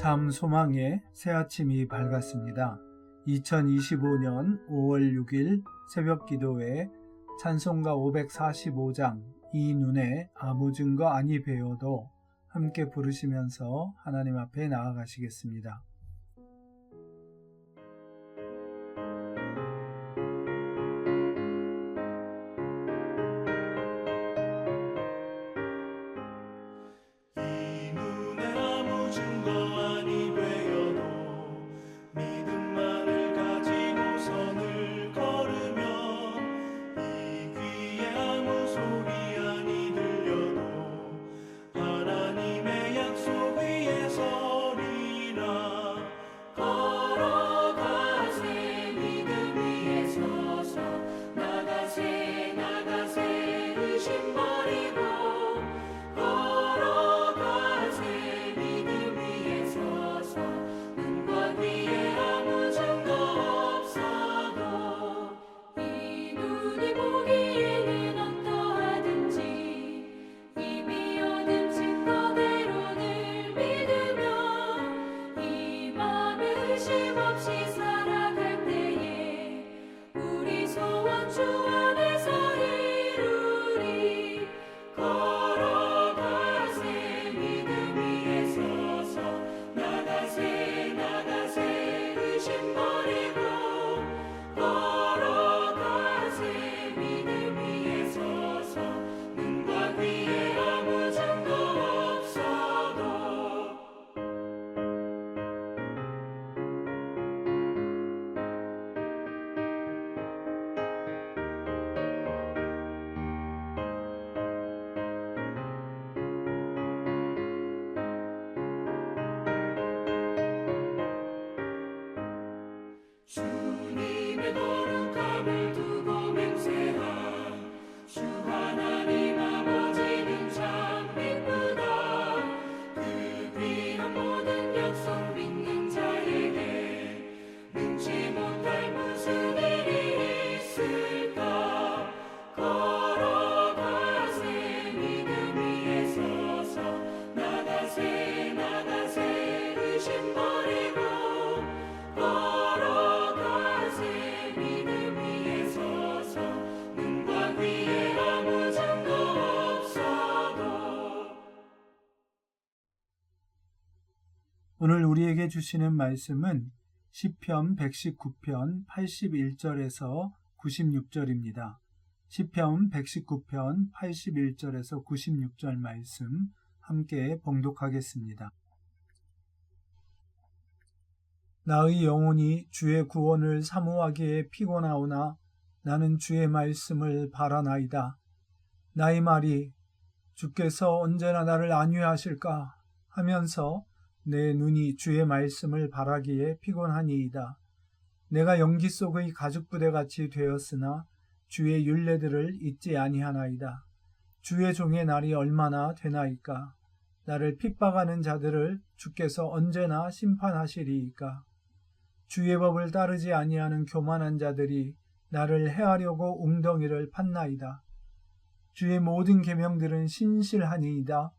참 소망의 새 아침이 밝았습니다. 2025년 5월 6일 새벽 기도회 찬송가 545장 이 눈에 아무 증거 아니 배워도 함께 부르시면서 하나님 앞에 나아가시겠습니다. 주님의 거룩함을 두고 맹세하 주 하나님 아버지는 참 이쁘다. 그 귀한 모든 약속 믿는 자에게 능치 못할 무슨 일이 있을까. 걸어가세 믿음 위에 서서 나가세 나가세 의심 버리고 오늘 우리에게 주시는 말씀은 시편 119편 81절에서 96절입니다. 시편 119편 81절에서 96절 말씀 함께 봉독하겠습니다. 나의 영혼이 주의 구원을 사모하기에 피곤하오나 나는 주의 말씀을 바라나이다. 나의 말이 주께서 언제나 나를 안위하실까 하면서 내 눈이 주의 말씀을 바라기에 피곤하니이다. 내가 연기 속의 가죽부대같이 되었으나 주의 율례들을 잊지 아니하나이다. 주의 종의 날이 얼마나 되나이까. 나를 핍박하는 자들을 주께서 언제나 심판하시리이까. 주의 법을 따르지 아니하는 교만한 자들이 나를 해하려고 웅덩이를 팠나이다. 주의 모든 계명들은 신실하니이다.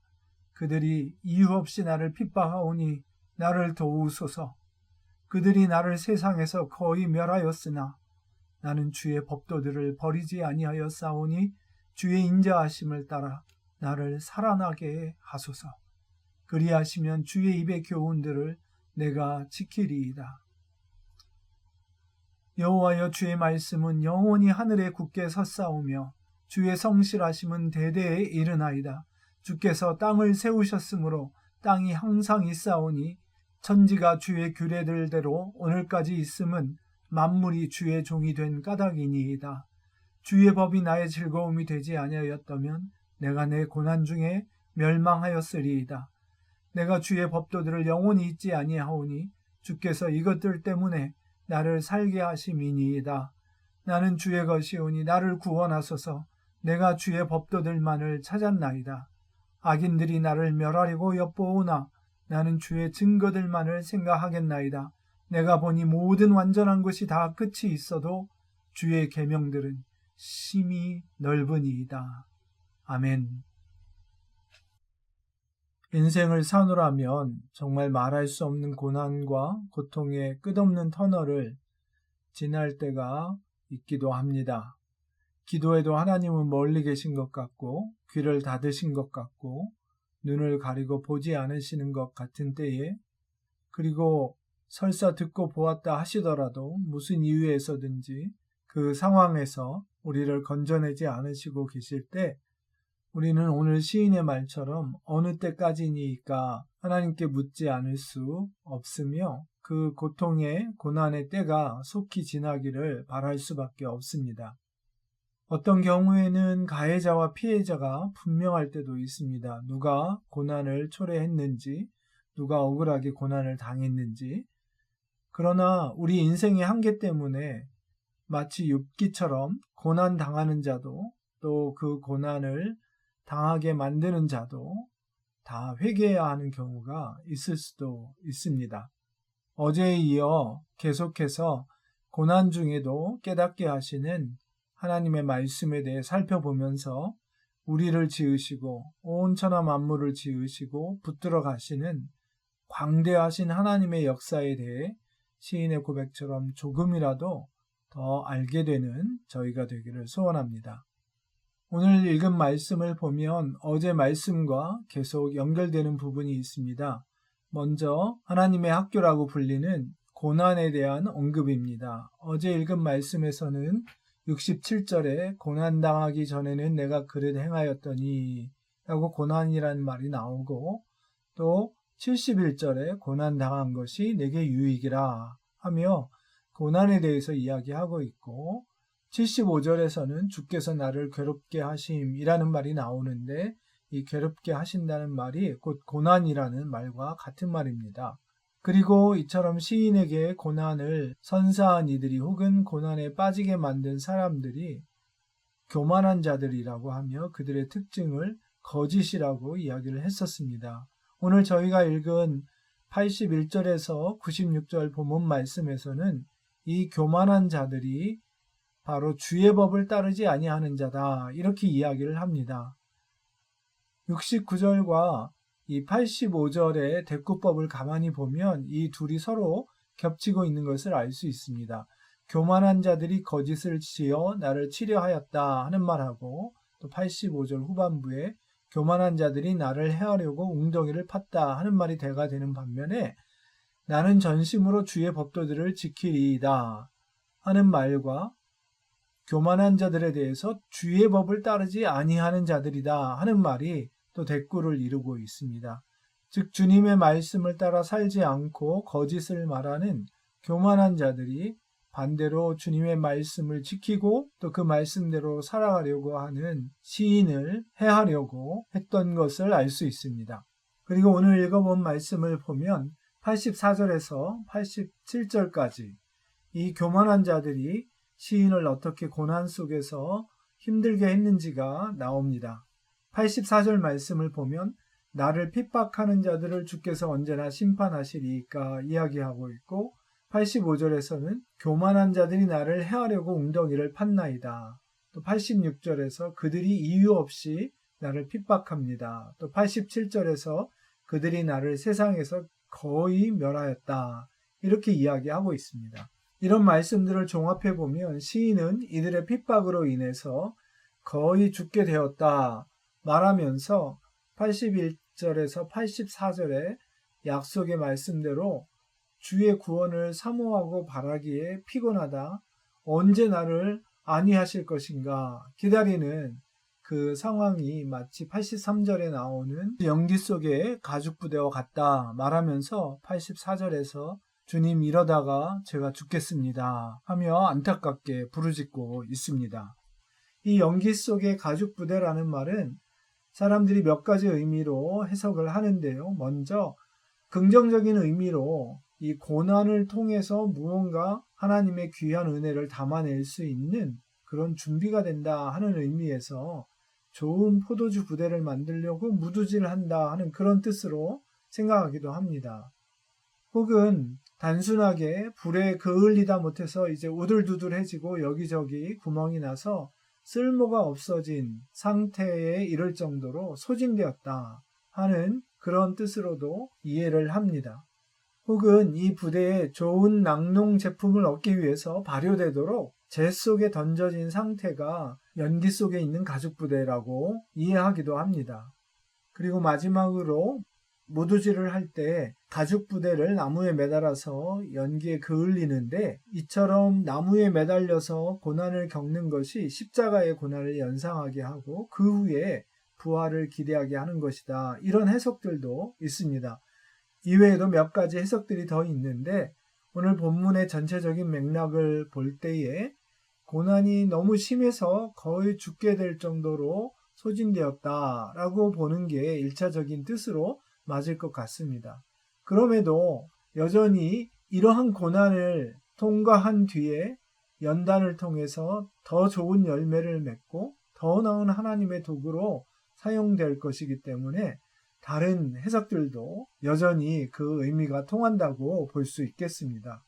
그들이 이유 없이 나를 핍박하오니 나를 도우소서. 그들이 나를 세상에서 거의 멸하였으나 나는 주의 법도들을 버리지 아니하였사오니 주의 인자하심을 따라 나를 살아나게 하소서. 그리하시면 주의 입의 교훈들을 내가 지키리이다. 여호와여, 주의 말씀은 영원히 하늘에 굳게 섰사오며 주의 성실하심은 대대에 이르나이다. 주께서 땅을 세우셨으므로 땅이 항상 있사오니 천지가 주의 규례들대로 오늘까지 있음은 만물이 주의 종이 된 까닭이니이다. 주의 법이 나의 즐거움이 되지 아니하였다면 내가 내 고난 중에 멸망하였으리이다. 내가 주의 법도들을 영원히 잊지 아니하오니 주께서 이것들 때문에 나를 살게 하심이니이다. 나는 주의 것이오니 나를 구원하소서. 내가 주의 법도들만을 찾았나이다. 악인들이 나를 멸하려고 엿보오나 나는 주의 증거들만을 생각하겠나이다. 내가 보니 모든 완전한 것이 다 끝이 있어도 주의 계명들은 심히 넓으니이다. 아멘. 인생을 사노라면 정말 말할 수 없는 고난과 고통의 끝없는 터널을 지날 때가 있기도 합니다. 기도해도 하나님은 멀리 계신 것 같고 귀를 닫으신 것 같고 눈을 가리고 보지 않으시는 것 같은 때에, 그리고 설사 듣고 보았다 하시더라도 무슨 이유에서든지 그 상황에서 우리를 건져내지 않으시고 계실 때, 우리는 오늘 시인의 말처럼 어느 때까지니까 하나님께 묻지 않을 수 없으며 그 고통의 고난의 때가 속히 지나기를 바랄 수밖에 없습니다. 어떤 경우에는 가해자와 피해자가 분명할 때도 있습니다. 누가 고난을 초래했는지, 누가 억울하게 고난을 당했는지. 그러나 우리 인생의 한계 때문에 마치 욥기처럼 고난 당하는 자도 또 그 고난을 당하게 만드는 자도 다 회개해야 하는 경우가 있을 수도 있습니다. 어제에 이어 계속해서 고난 중에도 깨닫게 하시는 하나님의 말씀에 대해 살펴보면서 우리를 지으시고 온 천하 만물을 지으시고 붙들어 가시는 광대하신 하나님의 역사에 대해 시인의 고백처럼 조금이라도 더 알게 되는 저희가 되기를 소원합니다. 오늘 읽은 말씀을 보면 어제 말씀과 계속 연결되는 부분이 있습니다. 먼저 하나님의 학교라고 불리는 고난에 대한 언급입니다. 어제 읽은 말씀에서는 67절에 고난당하기 전에는 내가 그릇 행하였더니 라고 고난이라는 말이 나오고, 또 71절에 고난당한 것이 내게 유익이라 하며 고난에 대해서 이야기하고 있고, 75절에서는 주께서 나를 괴롭게 하심이라는 말이 나오는데, 이 괴롭게 하신다는 말이 곧 고난이라는 말과 같은 말입니다. 그리고 이처럼 시인에게 고난을 선사한 이들이 혹은 고난에 빠지게 만든 사람들이 교만한 자들이라고 하며 그들의 특징을 거짓이라고 이야기를 했었습니다. 오늘 저희가 읽은 81절에서 96절 본문 말씀에서는 이 교만한 자들이 바로 주의 법을 따르지 아니하는 자다, 이렇게 이야기를 합니다. 69절과 이 85절의 대꾸법을 가만히 보면 이 둘이 서로 겹치고 있는 것을 알 수 있습니다. 교만한 자들이 거짓을 지어 나를 치려하였다 하는 말하고, 또 85절 후반부에 교만한 자들이 나를 해하려고 웅덩이를 팠다 하는 말이 대가 되는 반면에 나는 전심으로 주의 법도들을 지키리이다 하는 말과 교만한 자들에 대해서 주의 법을 따르지 아니하는 자들이다 하는 말이 또 대꾸를 이루고 있습니다. 즉 주님의 말씀을 따라 살지 않고 거짓을 말하는 교만한 자들이 반대로 주님의 말씀을 지키고 또 그 말씀대로 살아가려고 하는 시인을 해하려고 했던 것을 알 수 있습니다. 그리고 오늘 읽어본 말씀을 보면 84절에서 87절까지 이 교만한 자들이 시인을 어떻게 고난 속에서 힘들게 했는지가 나옵니다. 84절 말씀을 보면 나를 핍박하는 자들을 주께서 언제나 심판하시리이까 이야기하고 있고, 85절에서는 교만한 자들이 나를 해하려고 웅덩이를 팠나이다. 또 86절에서 그들이 이유 없이 나를 핍박합니다. 또 87절에서 그들이 나를 세상에서 거의 멸하였다. 이렇게 이야기하고 있습니다. 이런 말씀들을 종합해보면 시인은 이들의 핍박으로 인해서 거의 죽게 되었다 말하면서 81절에서 84절에 약속의 말씀대로 주의 구원을 사모하고 바라기에 피곤하다, 언제 나를 안위하실 것인가 기다리는 그 상황이 마치 83절에 나오는 연기 속의 가죽부대와 같다 말하면서 84절에서 주님 이러다가 제가 죽겠습니다 하며 안타깝게 부르짖고 있습니다. 이 연기 속의 가죽부대라는 말은 사람들이 몇 가지 의미로 해석을 하는데요. 먼저 긍정적인 의미로 이 고난을 통해서 무언가 하나님의 귀한 은혜를 담아낼 수 있는 그런 준비가 된다 하는 의미에서 좋은 포도주 부대를 만들려고 무두질한다 하는 그런 뜻으로 생각하기도 합니다. 혹은 단순하게 불에 그을리다 못해서 이제 우들두들해지고 여기저기 구멍이 나서 쓸모가 없어진 상태에 이를 정도로 소진되었다 하는 그런 뜻으로도 이해를 합니다. 혹은 이 부대에 좋은 낙농 제품을 얻기 위해서 발효되도록 재 속에 던져진 상태가 연기 속에 있는 가죽 부대라고 이해하기도 합니다. 그리고 마지막으로 모두질을 할 때 가죽 부대를 나무에 매달아서 연기에 그을리는데, 이처럼 나무에 매달려서 고난을 겪는 것이 십자가의 고난을 연상하게 하고 그 후에 부활을 기대하게 하는 것이다. 이런 해석들도 있습니다. 이외에도 몇 가지 해석들이 더 있는데, 오늘 본문의 전체적인 맥락을 볼 때에 고난이 너무 심해서 거의 죽게 될 정도로 소진되었다라고 보는 게 1차적인 뜻으로 맞을 것 같습니다. 그럼에도 여전히 이러한 고난을 통과한 뒤에 연단을 통해서 더 좋은 열매를 맺고 더 나은 하나님의 도구로 사용될 것이기 때문에 다른 해석들도 여전히 그 의미가 통한다고 볼 수 있겠습니다.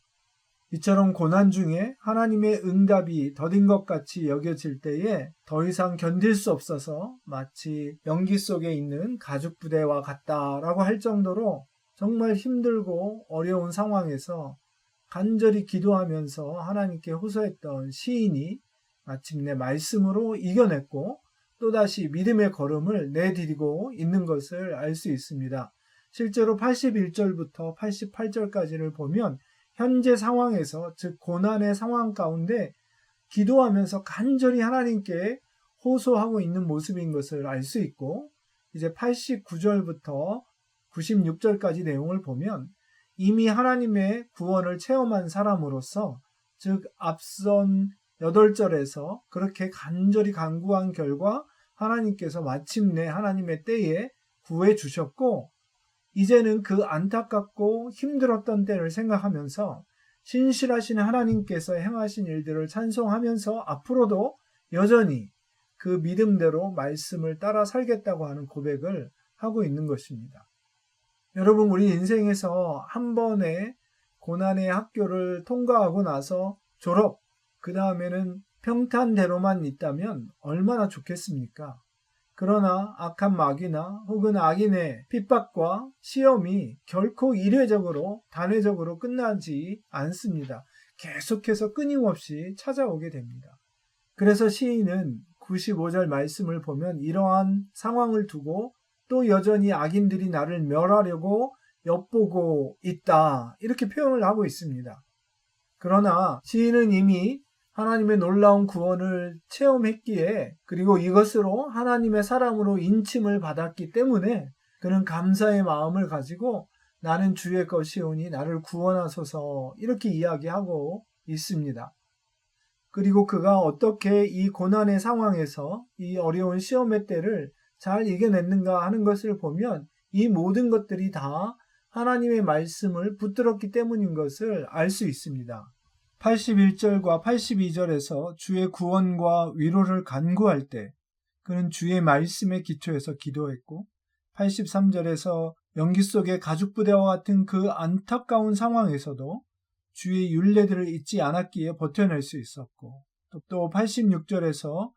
이처럼 고난 중에 하나님의 응답이 더딘 것 같이 여겨질 때에 더 이상 견딜 수 없어서 마치 연기 속에 있는 가죽 부대와 같다라고 할 정도로 정말 힘들고 어려운 상황에서 간절히 기도하면서 하나님께 호소했던 시인이 마침내 말씀으로 이겨냈고 또다시 믿음의 걸음을 내디디고 있는 것을 알 수 있습니다. 실제로 81절부터 88절까지를 보면 현재 상황에서, 즉 고난의 상황 가운데 기도하면서 간절히 하나님께 호소하고 있는 모습인 것을 알 수 있고, 이제 89절부터 96절까지 내용을 보면 이미 하나님의 구원을 체험한 사람으로서, 즉 앞선 8절에서 그렇게 간절히 간구한 결과 하나님께서 마침내 하나님의 때에 구해 주셨고, 이제는 그 안타깝고 힘들었던 때를 생각하면서 신실하신 하나님께서 행하신 일들을 찬송하면서 앞으로도 여전히 그 믿음대로 말씀을 따라 살겠다고 하는 고백을 하고 있는 것입니다. 여러분, 우리 인생에서 한 번의 고난의 학교를 통과하고 나서 졸업, 그 다음에는 평탄대로만 있다면 얼마나 좋겠습니까? 그러나 악한 마귀나 혹은 악인의 핍박과 시험이 결코 일회적으로 단회적으로 끝나지 않습니다. 계속해서 끊임없이 찾아오게 됩니다. 그래서 시인은 95절 말씀을 보면 이러한 상황을 두고 또 여전히 악인들이 나를 멸하려고 엿보고 있다, 이렇게 표현을 하고 있습니다. 그러나 시인은 이미 하나님의 놀라운 구원을 체험했기에, 그리고 이것으로 하나님의 사람으로 인침을 받았기 때문에 그는 감사의 마음을 가지고 나는 주의 것이오니 나를 구원하소서, 이렇게 이야기하고 있습니다. 그리고 그가 어떻게 이 고난의 상황에서 이 어려운 시험의 때를 잘 이겨냈는가 하는 것을 보면 이 모든 것들이 다 하나님의 말씀을 붙들었기 때문인 것을 알 수 있습니다. 81절과 82절에서 주의 구원과 위로를 간구할 때 그는 주의 말씀에 기초해서 기도했고, 83절에서 연기 속의 가죽부대와 같은 그 안타까운 상황에서도 주의 율례들을 잊지 않았기에 버텨낼 수 있었고, 또 86절에서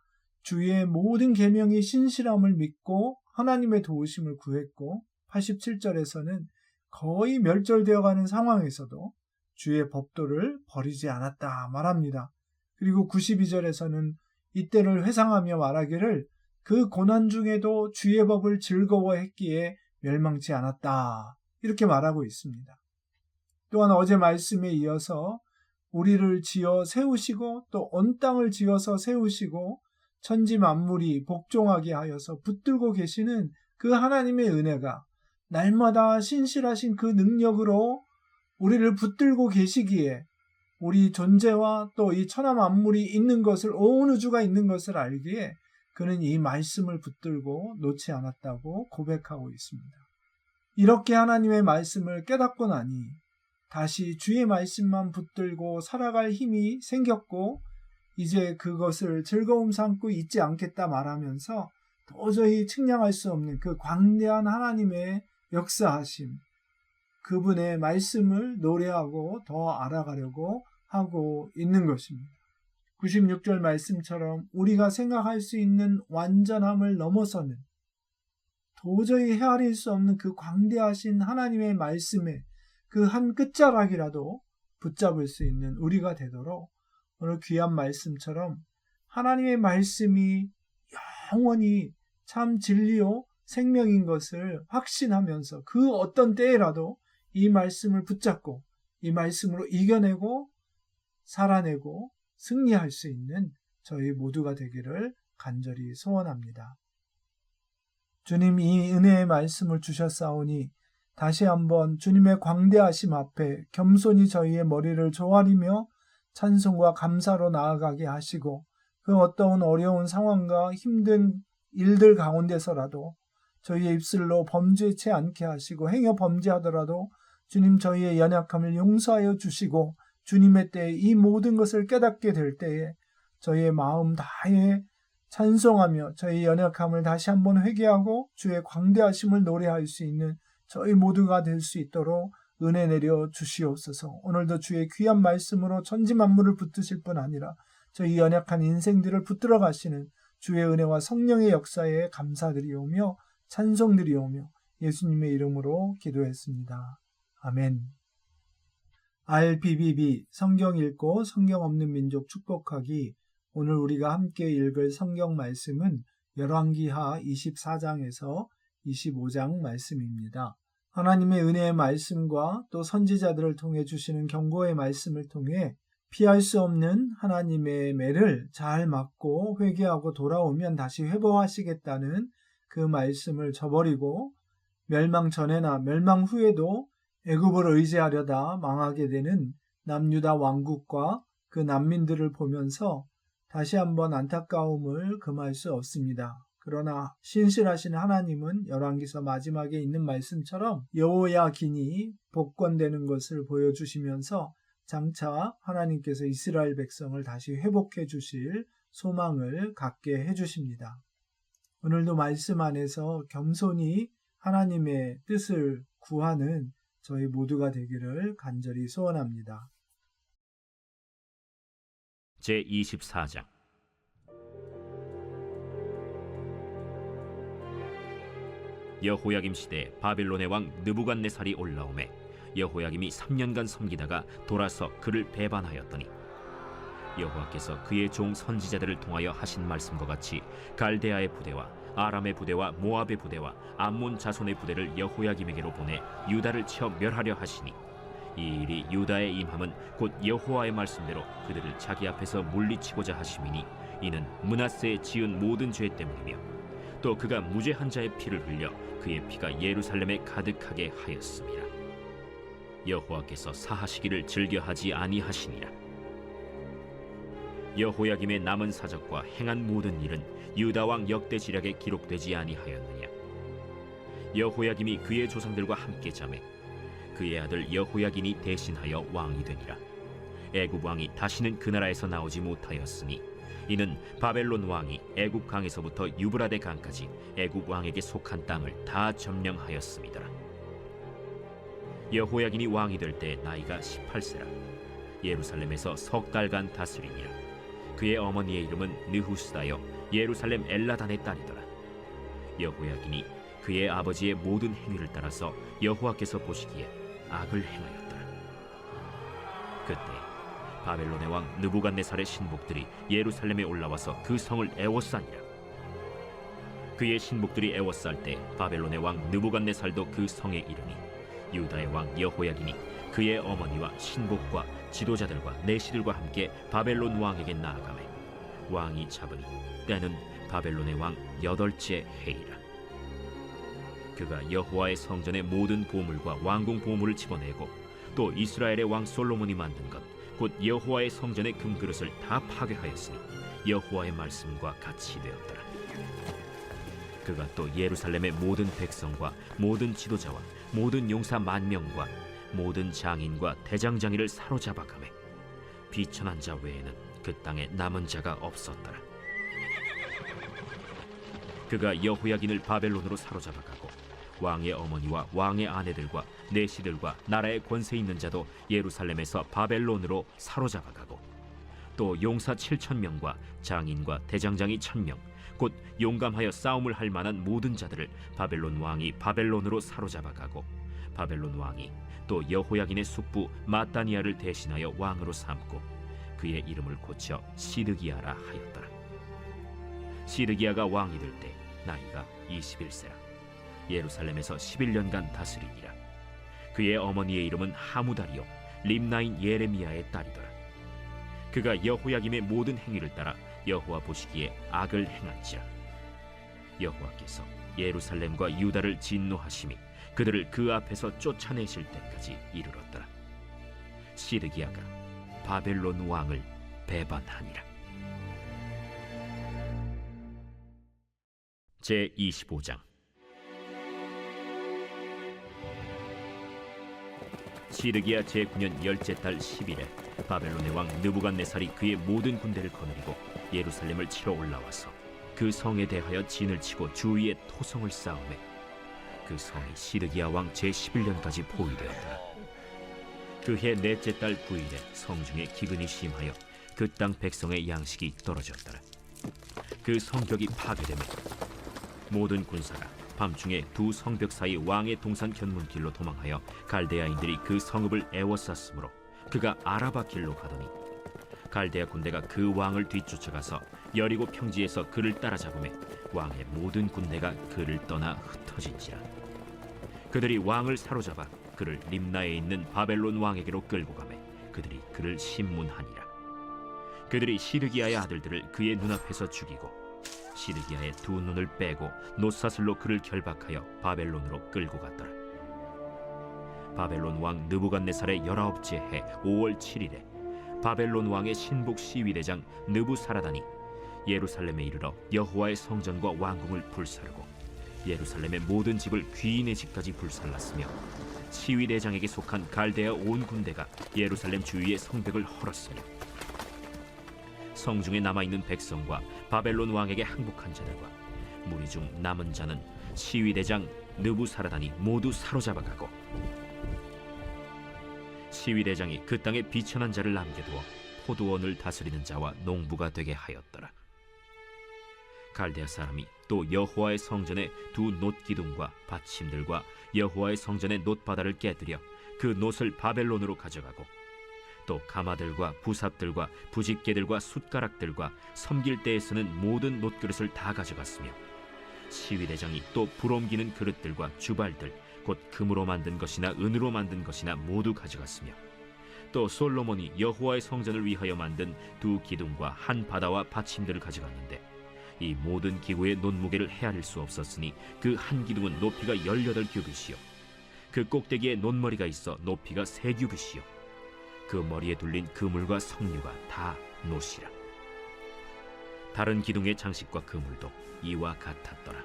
주의 모든 계명이 신실함을 믿고 하나님의 도우심을 구했고, 87절에서는 거의 멸절되어가는 상황에서도 주의 법도를 버리지 않았다 말합니다. 그리고 92절에서는 이때를 회상하며 말하기를 그 고난 중에도 주의 법을 즐거워했기에 멸망치 않았다, 이렇게 말하고 있습니다. 또한 어제 말씀에 이어서 우리를 지어 세우시고 또 온 땅을 지어서 세우시고 천지 만물이 복종하게 하여서 붙들고 계시는 그 하나님의 은혜가 날마다 신실하신 그 능력으로 우리를 붙들고 계시기에 우리 존재와 또 이 천하 만물이 있는 것을, 온 우주가 있는 것을 알기에 그는 이 말씀을 붙들고 놓지 않았다고 고백하고 있습니다. 이렇게 하나님의 말씀을 깨닫고 나니 다시 주의 말씀만 붙들고 살아갈 힘이 생겼고, 이제 그것을 즐거움 삼고 잊지 않겠다 말하면서 도저히 측량할 수 없는 그 광대한 하나님의 역사하심, 그분의 말씀을 노래하고 더 알아가려고 하고 있는 것입니다. 96절 말씀처럼 우리가 생각할 수 있는 완전함을 넘어서는, 도저히 헤아릴 수 없는 그 광대하신 하나님의 말씀에 그 한 끝자락이라도 붙잡을 수 있는 우리가 되도록 오늘 귀한 말씀처럼 하나님의 말씀이 영원히 참 진리요 생명인 것을 확신하면서 그 어떤 때에라도 이 말씀을 붙잡고 이 말씀으로 이겨내고 살아내고 승리할 수 있는 저희 모두가 되기를 간절히 소원합니다. 주님, 이 은혜의 말씀을 주셨사오니 다시 한번 주님의 광대하심 앞에 겸손히 저희의 머리를 조아리며 찬송과 감사로 나아가게 하시고 그 어떠한 어려운 상황과 힘든 일들 가운데서라도 저희의 입술로 범죄치 않게 하시고 행여 범죄하더라도 주님 저희의 연약함을 용서하여 주시고 주님의 때에 이 모든 것을 깨닫게 될 때에 저희의 마음 다해 찬송하며 저희 연약함을 다시 한번 회개하고 주의 광대하심을 노래할 수 있는 저희 모두가 될 수 있도록 은혜 내려 주시옵소서. 오늘도 주의 귀한 말씀으로 천지만물을 붙드실 뿐 아니라 저희 연약한 인생들을 붙들어 가시는 주의 은혜와 성령의 역사에 감사드리오며 찬송드리오며 예수님의 이름으로 기도했습니다. 아멘. RBBB 성경 읽고 성경 없는 민족 축복하기. 오늘 우리가 함께 읽을 성경 말씀은 열왕기하 24장에서 25장 말씀입니다. 하나님의 은혜의 말씀과 또 선지자들을 통해 주시는 경고의 말씀을 통해 피할 수 없는 하나님의 매를 잘 막고 회개하고 돌아오면 다시 회복하시겠다는 그 말씀을 저버리고 멸망 전에나 멸망 후에도 애굽을 의지하려다 망하게 되는 남유다 왕국과 그 난민들을 보면서 다시 한번 안타까움을 금할 수 없습니다. 그러나 신실하신 하나님은 열왕기서 마지막에 있는 말씀처럼 여호야긴이 복권되는 것을 보여주시면서 장차 하나님께서 이스라엘 백성을 다시 회복해 주실 소망을 갖게 해주십니다. 오늘도 말씀 안에서 겸손히 하나님의 뜻을 구하는 저희 모두가 되기를 간절히 소원합니다. 제24장 여호야김 시대에 바벨론의 왕 느부갓네살이 올라오매 여호야김이 3년간 섬기다가 돌아서 그를 배반하였더니 여호와께서 그의 종 선지자들을 통하여 하신 말씀과 같이 갈대아의 부대와 아람의 부대와 모압의 부대와 암몬 자손의 부대를 여호야김에게로 보내 유다를 쳐 멸하려 하시니 이 일이 유다의 임함은 곧 여호와의 말씀대로 그들을 자기 앞에서 물리치고자 하심이니 이는 므낫세에 지은 모든 죄 때문이며 또 그가 무죄한 자의 피를 흘려 그의 피가 예루살렘에 가득하게 하였습니다. 여호와께서 사하시기를 즐겨하지 아니하시니라. 여호야김의 남은 사적과 행한 모든 일은 유다 왕 역대지략에 기록되지 아니하였느냐. 여호야김이 그의 조상들과 함께 자매 그의 아들 여호야긴이 대신하여 왕이 되니라. 애굽 왕이 다시는 그 나라에서 나오지 못하였으니 이는 바벨론 왕이 애굽 강에서부터 유브라데 강까지 애굽 왕에게 속한 땅을 다 점령하였습니다. 여호야긴이 왕이 될 때 나이가 18세라. 예루살렘에서 석 달간 다스리니라. 그의 어머니의 이름은 느후스다여 예루살렘 엘라단의 딸이더라. 여호야긴이 그의 아버지의 모든 행위를 따라서 여호와께서 보시기에 악을 행하였더라. 그때 바벨론의 왕 느부갓네살의 신복들이 예루살렘에 올라와서 그 성을 애워싸니라. 그의 신복들이 애워쌀 때 바벨론의 왕 느부갓네살도 그 성에 이르니 유다의 왕 여호야긴이 그의 어머니와 신복과 지도자들과 내시들과 함께 바벨론 왕에게 나아가매 왕이 잡으니 때는 바벨론의 왕 8째 해이라. 그가 여호와의 성전의 모든 보물과 왕궁 보물을 집어내고 또 이스라엘의 왕 솔로몬이 만든 것 곧 여호와의 성전의 금그릇을 다 파괴하였으니 여호와의 말씀과 같이 되었더라. 그가 또 예루살렘의 모든 백성과 모든 지도자와 모든 용사 10,000명과 모든 장인과 대장장이를 사로잡아가매 비천한 자 외에는 그 땅에 남은 자가 없었더라. 그가 여호야긴을 바벨론으로 사로잡아가고 왕의 어머니와 왕의 아내들과 내시들과 나라의 권세 있는 자도 예루살렘에서 바벨론으로 사로잡아가고 또 용사 7,000명과 장인과 대장장이 1,000명 곧 용감하여 싸움을 할 만한 모든 자들을 바벨론 왕이 바벨론으로 사로잡아 가고 바벨론 왕이 또 여호야긴의 숙부 마따니아를 대신하여 왕으로 삼고 그의 이름을 고쳐 시드기야라 하였더라. 시드기야가 왕이 될 때 나이가 21세라. 예루살렘에서 11년간 다스리니라. 그의 어머니의 이름은 하무다리요 림나인 예레미야의 딸이더라. 그가 여호야김의 모든 행위를 따라 여호와 보시기에 악을 행한지라. 여호와께서 예루살렘과 유다를 진노하심이 그들을 그 앞에서 쫓아내실 때까지 이르렀더라. 시드기야가 바벨론 왕을 배반하니라. 제 25장. 시드기야 제9년 10째 달 10일에 바벨론의 왕 느부갓네살이 그의 모든 군대를 거느리고 예루살렘을 치러 올라와서 그 성에 대하여 진을 치고 주위에 토성을 쌓으매 그 성이 시드기야 왕 제11년까지 포위되었더라. 그해 넷째 달 9일에 성중에 기근이 심하여 그 땅 백성의 양식이 떨어졌더라. 그 성벽이 파괴되매 모든 군사가 밤중에 두 성벽 사이 왕의 동산 견문길로 도망하여 갈대아인들이 그 성읍을 에워쌌으므로 그가 아라바 길로 가더니 갈대아 군대가 그 왕을 뒤쫓아가서 여리고 평지에서 그를 따라잡으매 왕의 모든 군대가 그를 떠나 흩어진지라. 그들이 왕을 사로잡아 그를 림나에 있는 바벨론 왕에게로 끌고 가매 그들이 그를 심문하니라. 그들이 시드기야의 아들들을 그의 눈앞에서 죽이고 시드기야의 두 눈을 빼고 놋사슬로 그를 결박하여 바벨론으로 끌고 갔더라. 바벨론 왕 느부갓네살의 19째 해 5월 7일에 바벨론 왕의 신복 시위대장 느부사라단이 예루살렘에 이르러 여호와의 성전과 왕궁을 불사르고 예루살렘의 모든 집을 귀인의 집까지 불살랐으며 시위대장에게 속한 갈대아 온 군대가 예루살렘 주위의 성벽을 헐었으며 성중에 남아있는 백성과 바벨론 왕에게 항복한 자들과 무리 중 남은 자는 시위대장 느부사라단이 모두 사로잡아가고 시위대장이 그 땅에 비천한 자를 남겨두어 포도원을 다스리는 자와 농부가 되게 하였더라. 갈대아 사람이 또 여호와의 성전의 두 놋기둥과 받침들과 여호와의 성전의 놋바다를 깨뜨려 그 놋을 바벨론으로 가져가고 또 가마들과 부삽들과 부집개들과 숟가락들과 섬길 때에 쓰는 모든 놋그릇을 다 가져갔으며 시위대장이 또 불옮기는 그릇들과 주발들 곧 금으로 만든 것이나 은으로 만든 것이나 모두 가져갔으며 또 솔로몬이 여호와의 성전을 위하여 만든 두 기둥과 한 바다와 받침들을 가져갔는데 이 모든 기구의 놋무게를 헤아릴 수 없었으니 그 한 기둥은 높이가 18규빗이요 그 꼭대기에 놋머리가 있어 높이가 3규빗이요 그 머리에 둘린 그물과 석류가 다 놋이라. 다른 기둥의 장식과 그물도 이와 같았더라.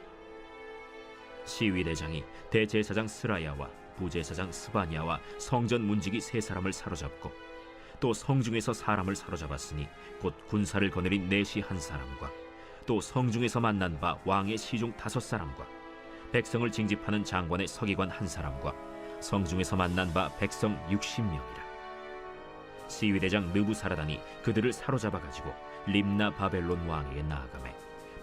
시위대장이 대제사장 스라야와 부제사장 스바냐와 성전 문지기 3사람을 사로잡고 또 성중에서 사람을 사로잡았으니 곧 군사를 거느린 내시 1사람과 또 성중에서 만난 바 왕의 시중 5사람과 백성을 징집하는 장관의 서기관 1사람과 성중에서 만난 바 백성 60명이라. 시위대장 느부사라단이 그들을 사로잡아 가지고 림나 바벨론 왕에게 나아가매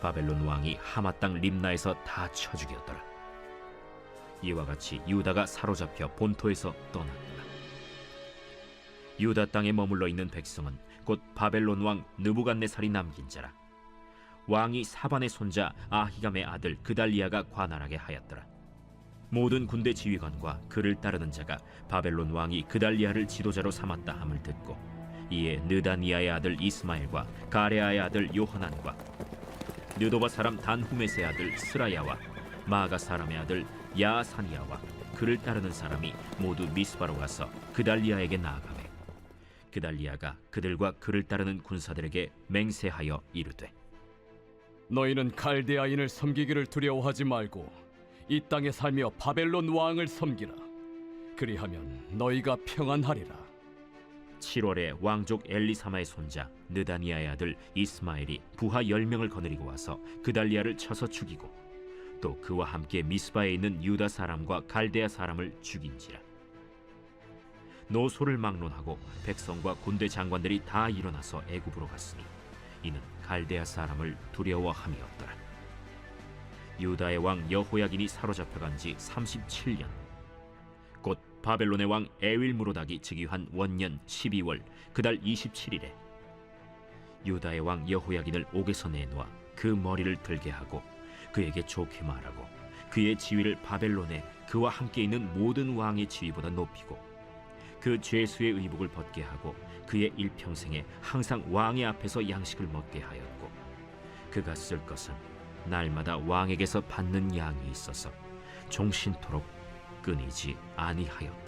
바벨론 왕이 하마 땅 림나에서 다 쳐 죽였더라. 이와 같이 유다가 사로잡혀 본토에서 떠났더라. 유다 땅에 머물러 있는 백성은 곧 바벨론 왕 느부갓네살이 남긴 자라. 왕이 사반의 손자 아히감의 아들 그달리아가 관할하게 하였더라. 모든 군대 지휘관과 그를 따르는 자가 바벨론 왕이 그달리아를 지도자로 삼았다 함을 듣고 이에 느다니아의 아들 이스마엘과 가레아의 아들 요하난과 느도바 사람 단후메스의 아들 스라야와 마가 사람의 아들 야사니아와 그를 따르는 사람이 모두 미스바로 가서 그달리아에게 나아가매 그달리아가 그들과 그를 따르는 군사들에게 맹세하여 이르되 너희는 갈대아인을 섬기기를 두려워하지 말고 이 땅에 살며 바벨론 왕을 섬기라. 그리하면 너희가 평안하리라. 7월에 왕족 엘리사마의 손자 느다니아의 아들 이스마엘이 부하 10명을 거느리고 와서 그달리아를 쳐서 죽이고 또 그와 함께 미스바에 있는 유다 사람과 갈대아 사람을 죽인지라. 노소를 막론하고 백성과 군대 장관들이 다 일어나서 애굽으로 갔으니 이는 갈대아 사람을 두려워함이었더라. 유다의 왕 여호야긴이 사로잡혀간 지 37년, 곧 바벨론의 왕 에윌무로닥이 즉위한 원년 12월 그달 27일에 유다의 왕 여호야긴을 옥에서 내놓아 그 머리를 들게 하고 그에게 좋게 말하고 그의 지위를 바벨론에 그와 함께 있는 모든 왕의 지위보다 높이고 그 죄수의 의복을 벗게 하고 그의 일평생에 항상 왕의 앞에서 양식을 먹게 하였고 그가 쓸 것은 날마다 왕에게서 받는 양이 있어서 종신토록 끊이지 아니하였더라.